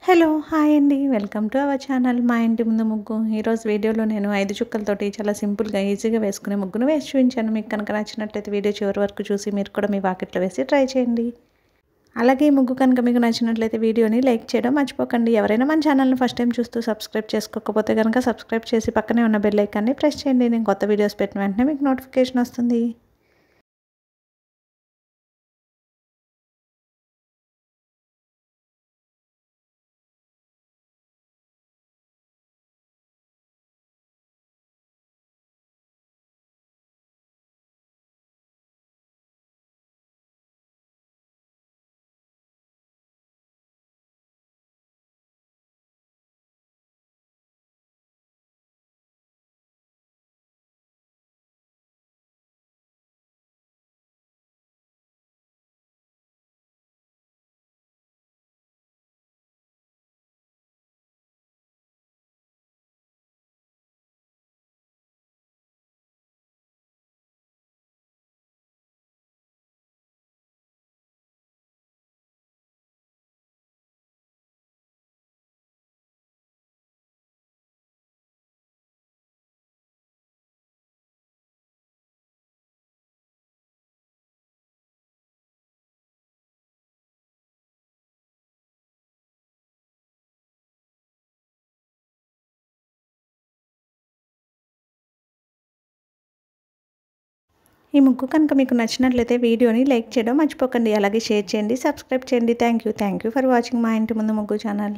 Hello! Hi అండి. Welcome to our channel మా ఇంటి ముందు ముగ్గు. ఈరోజు వీడియోలో నేను 5 చుక్కలతోటి చాలా సింపుల్‌గా, ఈజీగా వేసుకునే ముగ్గును వేసి చూపించాను. మీకు కనుక నచ్చినట్లయితే వీడియో చివరి వరకు చూసి మీరు కూడా మీ వాకిట్లో వేసి ట్రై చేయండి. అలాగే ఈ ముగ్గు కనుక మీకు నచ్చినట్లయితే వీడియోని లైక్ చేయడం మర్చిపోకండి. ఎవరైనా మన ఛానల్‌ని ఫస్ట్ టైం చూస్తూ సబ్స్క్రైబ్ చేసుకోకపోతే గనుక సబ్స్క్రైబ్ చేసి పక్కనే ఉన్న బెల్ ఐకాన్‌ని ప్రెస్ చేయండి. నేను కొత్త వీడియోస్ పెట్టిన వెంటనే మీకు నోటిఫికేషన్ వస్తుంది. ఈ ముగ్గు కనుక మీకు నచ్చినట్లయితే వీడియోని లైక్ చేయడం మర్చిపోకండి. అలాగే షేర్ చేయండి, సబ్స్క్రైబ్ చేయండి. థ్యాంక్ యూ ఫర్ వాచింగ్ మా ఇంటి ముందు ముగ్గు ఛానల్.